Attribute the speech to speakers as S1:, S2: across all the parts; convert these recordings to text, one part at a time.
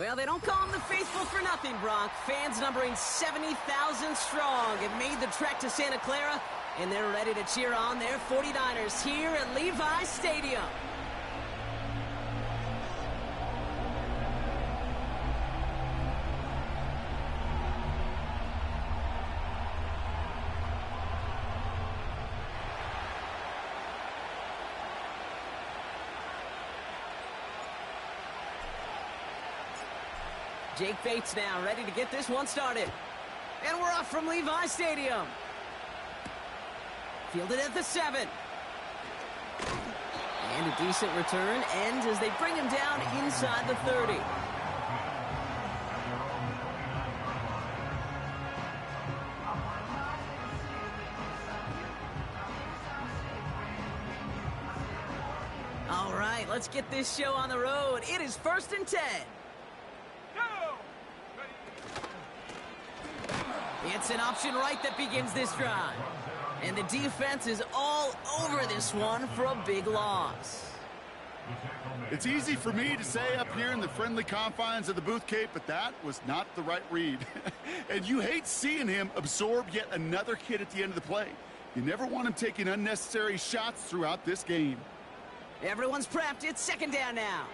S1: Well, they don't call them the faithful for nothing, Brock. Fans numbering 70,000 strong have made the trek to Santa Clara, and they're ready to cheer on their 49ers here at Levi's Stadium. Jake Bates now ready to get this one started. And we're off from Levi's Stadium. Fielded at the 7. And a decent return ends as they bring him down inside the 30. All right, let's get this show on the road. It is 1st and 10. It's an option right that begins this drive. And the defense is all over this one for a big loss.
S2: It's easy for me to say up here in the friendly confines of the Booth Cape, but that was not the right read. And you hate seeing him absorb yet another hit at the end of the play. You never want him taking unnecessary shots throughout this game.
S1: Everyone's prepped. It's 2nd down now.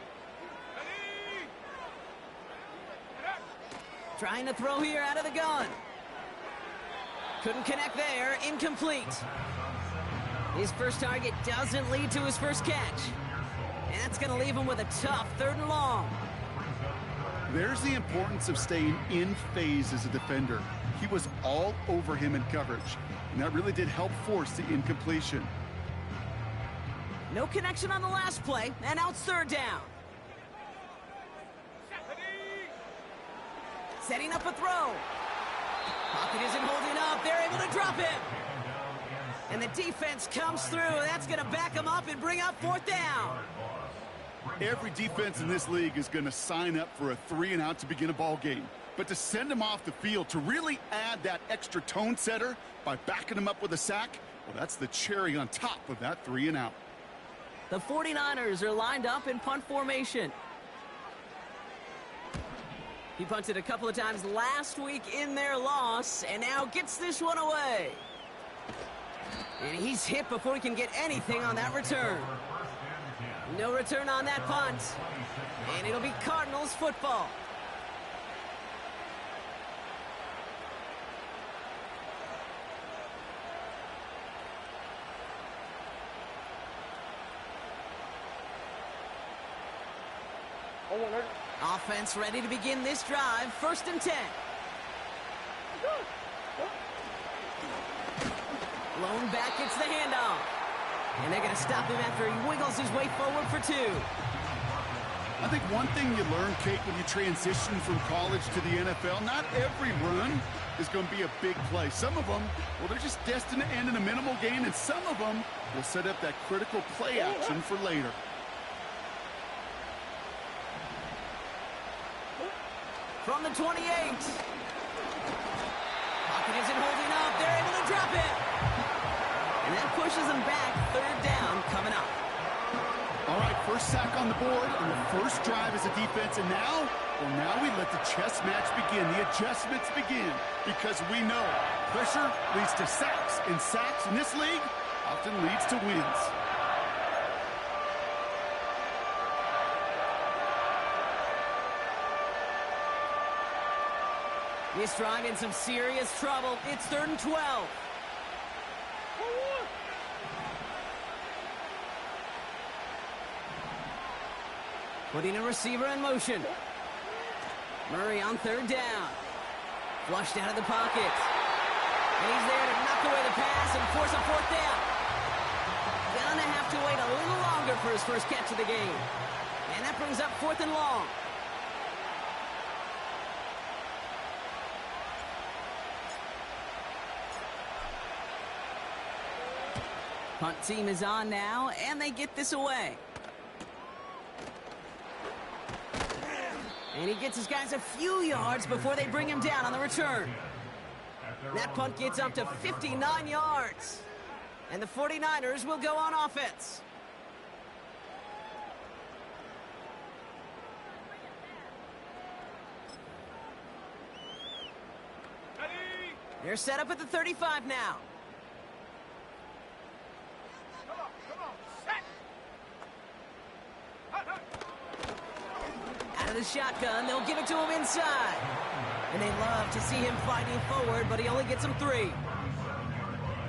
S1: Trying to throw here out of the gun. Couldn't connect there. Incomplete. His first target doesn't lead to his first catch. And that's going to leave him with a tough 3rd and long.
S2: There's the importance of staying in phase as a defender. He was all over him in coverage, and that really did help force the incompletion.
S1: No connection on the last play, and now it's 3rd down. Setting up a throw. Pocket isn't holding up. They're able to drop him. And the defense comes through. That's going to back him up and bring up 4th down.
S2: Every defense in this league is going to sign up for a 3-and-out to begin a ball game. But to send him off the field, to really add that extra tone setter by backing him up with a sack, well, that's the cherry on top of that 3-and-out.
S1: The 49ers are lined up in punt formation. He punted a couple of times last week in their loss, and now gets this one away. And he's hit before he can get anything on that return. No return on that punt. And it'll be Cardinals football. Offense ready to begin this drive. 1st and 10. Lone back gets the handoff. And they're going to stop him after he wiggles his way forward for 2.
S2: I think one thing you learn, Kate, when you transition from college to the NFL, not every run is going to be a big play. Some of them, well, they're just destined to end in a minimal gain, and some of them will set up that critical play action for later.
S1: From the 28. Pocket isn't holding up. They're able to drop it. And that pushes them back. 3rd down coming up.
S2: All right, first sack on the board and the first drive as a defense. And now, well, now we let the chess match begin. The adjustments begin because we know pressure leads to sacks. And sacks in this league often leads to wins.
S1: This drive in some serious trouble. It's 3rd and 12. Putting a receiver in motion. Murray on 3rd down. Flushed out of the pocket. And he's there to knock away the pass and force a 4th down. Gonna have to wait a little longer for his first catch of the game. And that brings up 4th and long. Punt team is on now, and they get this away. And he gets his guys a few yards before they bring him down on the return. That punt gets up to 59 yards. And the 49ers will go on offense. They're set up at the 35 now.
S3: Come on, set.
S1: Out of the shotgun, they'll give it to him inside. And they love to see him fighting forward, but he only gets them 3.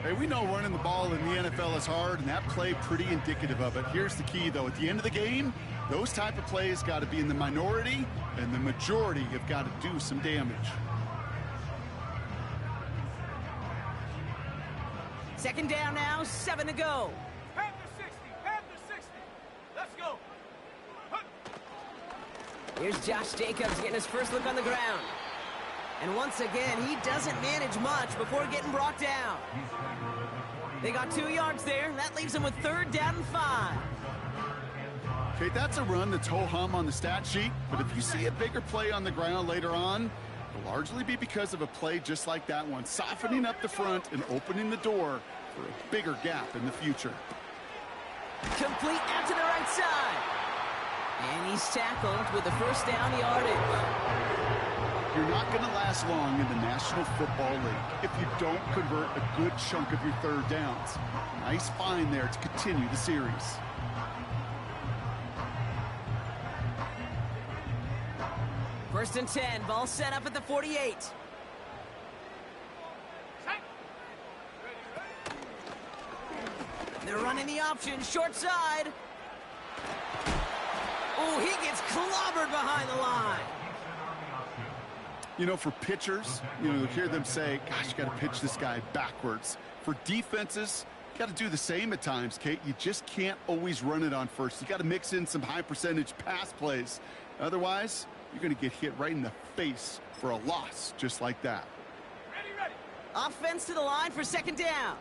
S2: Hey, we know running the ball in the NFL is hard, and that play pretty indicative of it. Here's the key, though. At the end of the game, those type of plays got to be in the minority, and the majority have got to do some damage.
S1: Second down now, 7 to go.
S3: Panther 60, Panther 60. Let's go.
S1: Here's Josh Jacobs getting his first look on the ground. And once again, he doesn't manage much before getting brought down. They got 2 yards there. That leaves them with 3rd down and 5.
S2: Okay, that's a run that's ho-hum on the stat sheet, but if you see a bigger play on the ground later on, it'll largely be because of a play just like that one, softening up the front and opening the door for a bigger gap in the future.
S1: Complete out to the right side. And he's tackled with the first down yardage.
S2: You're not going to last long in the National Football League if you don't convert a good chunk of your 3rd downs. Nice find there to continue the series.
S1: First and 10, ball set up at the 48. They're running the option, short side. Oh, he gets clobbered behind the line.
S2: You know, for pitchers, you hear them say, gosh, you got to pitch this guy backwards. For defenses, you got to do the same at times, Kate. You just can't always run it on first. You got to mix in some high percentage pass plays. Otherwise, you're going to get hit right in the face for a loss just like that.
S3: Ready.
S1: Offense to the line for 2nd down.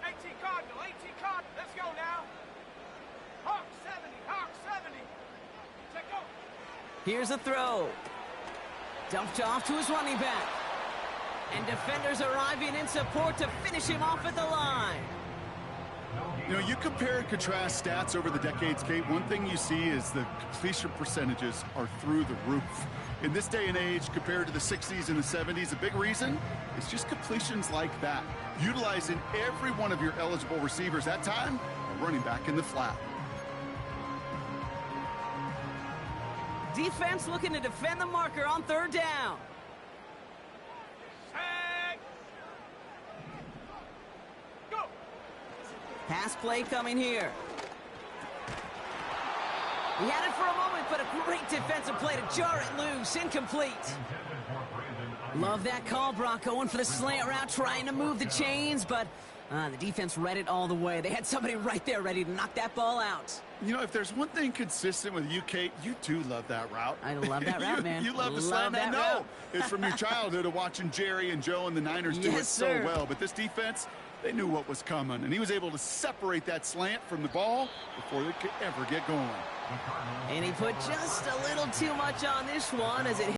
S3: 18 Cardinal, let's go now. Hawk 70. Check go.
S1: Here's a throw. Dumped off to his running back. And defenders arriving in support to finish him off at the line.
S2: You know, you compare and contrast stats over the decades, Kate. One thing you see is the completion percentages are through the roof. In this day and age, compared to the 60s and the 70s, a big reason is just completions like that. Utilizing every one of your eligible receivers that time, running back in the flat.
S1: Defense looking to defend the marker on 3rd down.
S3: Tag. Go.
S1: Pass play coming here. He had it for a moment, but a great defensive play to jar it loose. Incomplete. Love that call, Brock, going for the slant route, trying to move the chains, but the defense read it all the way. They had somebody right there ready to knock that ball out.
S2: You know, if there's one thing consistent with you, Kate, you do love that route.
S1: I love that route, man.
S2: You love the slant. I know. It's from your childhood of watching Jerry and Joe and the Niners do it so well. But this defense, they knew what was coming, and he was able to separate that slant from the ball before it could ever get going.
S1: And he put just a little too much on this one as it